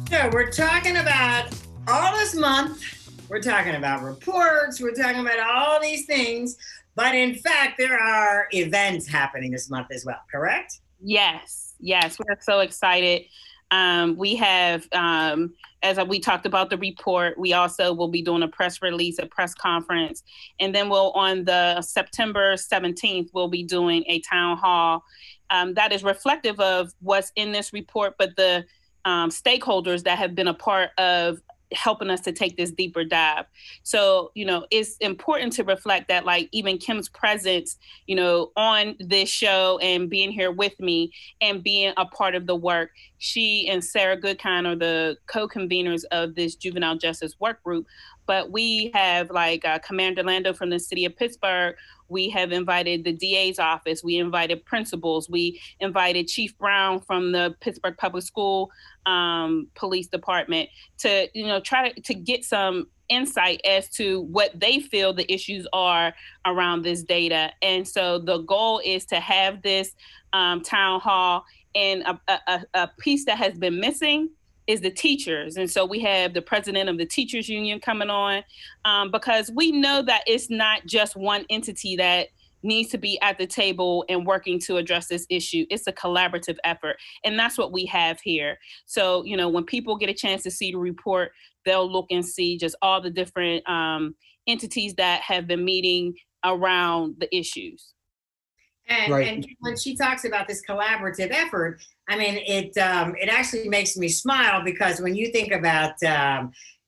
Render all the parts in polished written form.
So we're talking about all this month, we're talking about reports, we're talking about all these things, but in fact, there are events happening this month as well, correct? Yes, we're so excited. We have, as we talked about the report, we also will be doing a press release, a press conference, and then on the September 17th, we'll be doing a town hall that is reflective of what's in this report, but the stakeholders that have been a part of helping us to take this deeper dive. So, it's important to reflect that, like, even Kim's presence, on this show and being here with me and being a part of the work. She and Sarah Goodkind are the co-conveners of this juvenile justice work group. But we have Commander Lando from the city of Pittsburgh. We have invited the DA's office. We invited principals. We invited Chief Brown from the Pittsburgh Public School Police Department to, try to get some insight as to what they feel the issues are around this data. And so the goal is to have this town hall, and a piece that has been missing is the teachers. And so we have the president of the teachers union coming on because we know that it's not just one entity that needs to be at the table and working to address this issue. It's a collaborative effort. And that's what we have here. So, when people get a chance to see the report, they'll look and see just all the different entities that have been meeting around the issues. And when she talks about this collaborative effort, I mean, it actually makes me smile, because when you think about,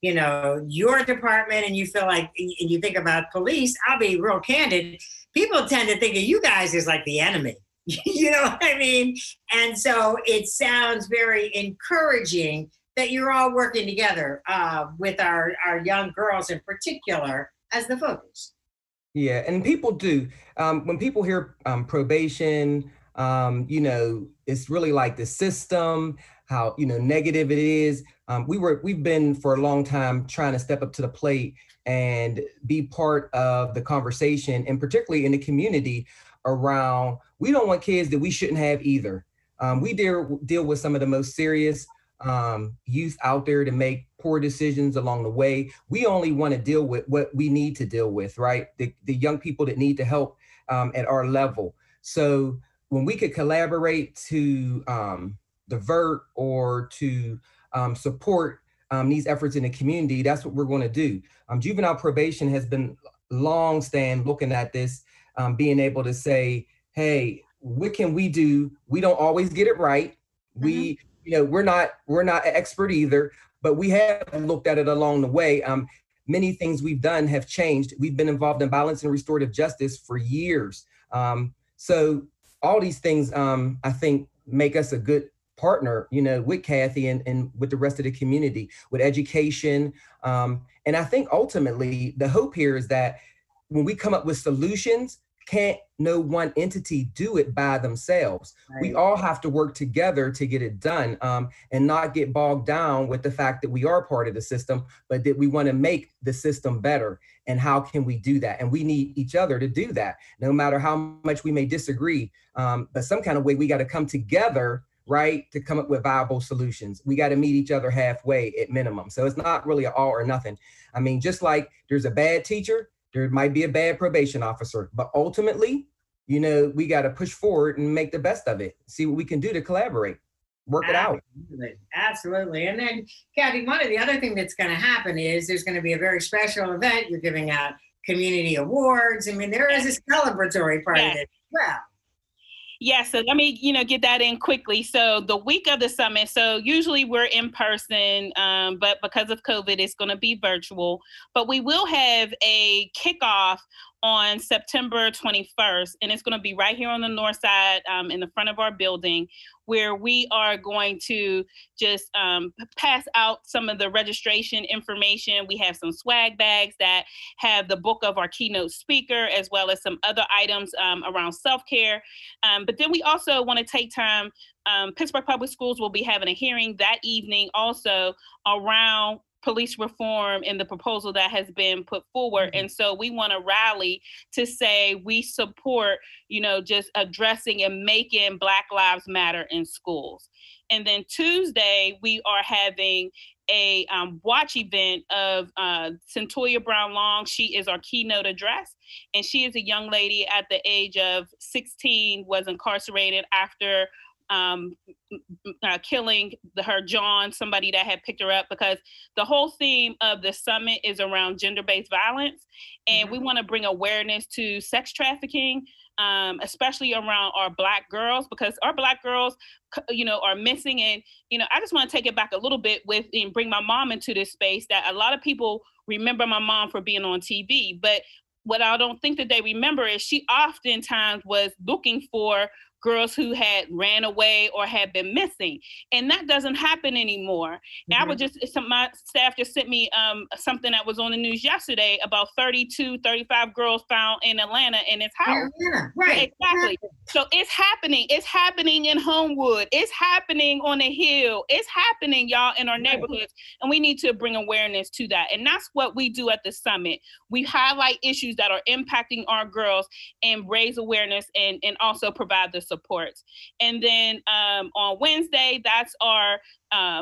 your department, and you feel like, and you think about police, I'll be real candid. People tend to think of you guys as like the enemy. You know what I mean? And so it sounds very encouraging that you're all working together with our young girls in particular as the focus. Yeah, and people do. When people hear probation, it's really like the system, how, negative it is. We've been for a long time trying to step up to the plate and be part of the conversation, and particularly in the community around, we don't want kids that we shouldn't have either. We deal with some of the most serious youth out there to make poor decisions along the way. We only want to deal with what we need to deal with, right? The young people that need the help at our level. So when we could collaborate to divert or to support these efforts in the community, that's what we're going to do. Juvenile probation has been long stand looking at this, being able to say, hey, what can we do? We don't always get it right. We're not an expert either, but we have looked at it along the way. Many things we've done have changed. We've been involved in violence and restorative justice for years. So all these things, I think, make us a good partner, with Kathi and with the rest of the community, with education. And I think ultimately the hope here is that when we come up with solutions, can't no one entity do it by themselves. Right. We all have to work together to get it done, and not get bogged down with the fact that we are part of the system, but that we want to make the system better. And how can we do that? And we need each other to do that, no matter how much we may disagree. But some kind of way we got to come together, right, to come up with viable solutions. We got to meet each other halfway at minimum. So it's not really an all or nothing. I mean, just like there's a bad teacher, there might be a bad probation officer, but ultimately, we got to push forward and make the best of it. See what we can do to collaborate, work it out. Absolutely. And then, Kathi, one of the other things that's going to happen is there's going to be a very special event. You're giving out community awards. I mean, there is a celebratory part of it as well. Yeah, so let me, get that in quickly. So the week of the summit, so usually we're in person, but because of COVID, it's going to be virtual. But we will have a kickoff on September 21st, and it's going to be right here on the north side in the front of our building, where we are going to just pass out some of the registration information. We have some swag bags that have the book of our keynote speaker, as well as some other items around self-care. But then we also want to take time, Pittsburgh Public Schools will be having a hearing that evening also around police reform and the proposal that has been put forward. And so we want to rally to say we support, just addressing and making Black Lives Matter in schools. And then Tuesday, we are having a watch event of Centoya Brown Long. She is our keynote address, and she is a young lady at the age of 16, was incarcerated after killing her John, somebody that had picked her up, because the whole theme of the summit is around gender-based violence. And we want to bring awareness to sex trafficking, especially around our Black girls, because our Black girls, are missing. And, I just want to take it back a little bit and bring my mom into this space, that a lot of people remember my mom for being on TV. But what I don't think that they remember is she oftentimes was looking for girls who had ran away or had been missing. And that doesn't happen anymore. And I would my staff just sent me something that was on the news yesterday about 32, 35 girls found in Atlanta in its house. Right. Exactly. So it's happening. It's happening in Homewood. It's happening on the Hill. It's happening, y'all, in our neighborhoods. And we need to bring awareness to that. And that's what we do at the summit. We highlight issues that are impacting our girls and raise awareness and also provide the supports. And then on Wednesday, that's our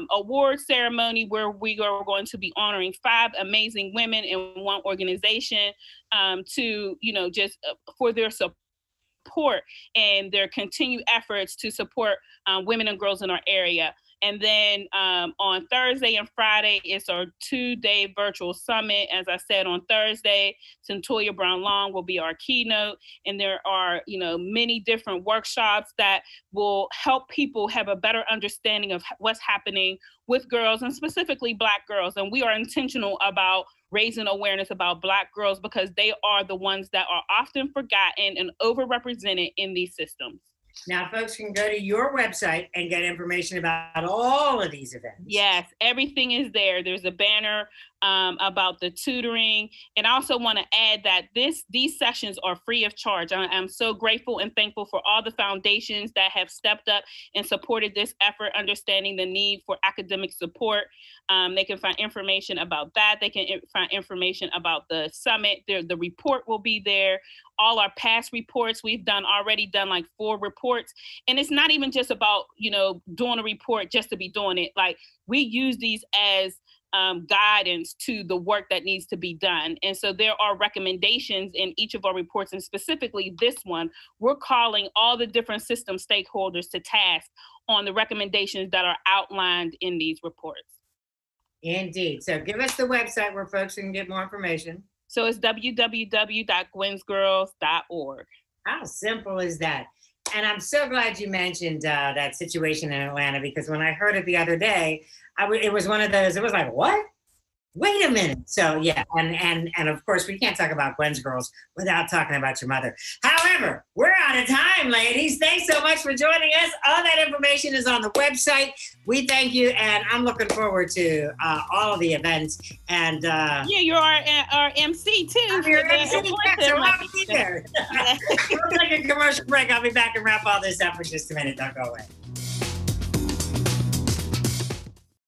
award ceremony, where we are going to be honoring 5 amazing women in one organization to, just for their support and their continued efforts to support women and girls in our area. And then on Thursday and Friday, it's our 2-day virtual summit. As I said, on Thursday, Centoya Brown Long will be our keynote. And there are, many different workshops that will help people have a better understanding of what's happening with girls, and specifically Black girls. And we are intentional about raising awareness about Black girls, because they are the ones that are often forgotten and overrepresented in these systems. Now, folks can go to your website and get information about all of these events. Yes, everything is there. There's a banner about the tutoring. And I also want to add that these sessions are free of charge. I'm so grateful and thankful for all the foundations that have stepped up and supported this effort, understanding the need for academic support. They can find information about that. They can find information about the summit. The report will be there. All our past reports, we've already done like 4 reports. And it's not even just about, doing a report just to be doing it. Like, we use these as guidance to the work that needs to be done. And so there are recommendations in each of our reports, and specifically this one, we're calling all the different system stakeholders to task on the recommendations that are outlined in these reports. Indeed. So give us the website where folks can get more information. So it's www.gwensgirls.org. How simple is that? And I'm so glad you mentioned that situation in Atlanta, because when I heard it the other day, it was one of those, it was like, what? Wait a minute. So yeah, and of course we can't talk about Gwen's Girls without talking about your mother. However, we're out of time, ladies. Thanks so much for joining us. All that information is on the website. We thank you, and I'm looking forward to all of the events. And you're our MC too. I'm your MC, so I'll be there. We'll take a commercial break. I'll be back and wrap all this up in just a minute. Don't go away.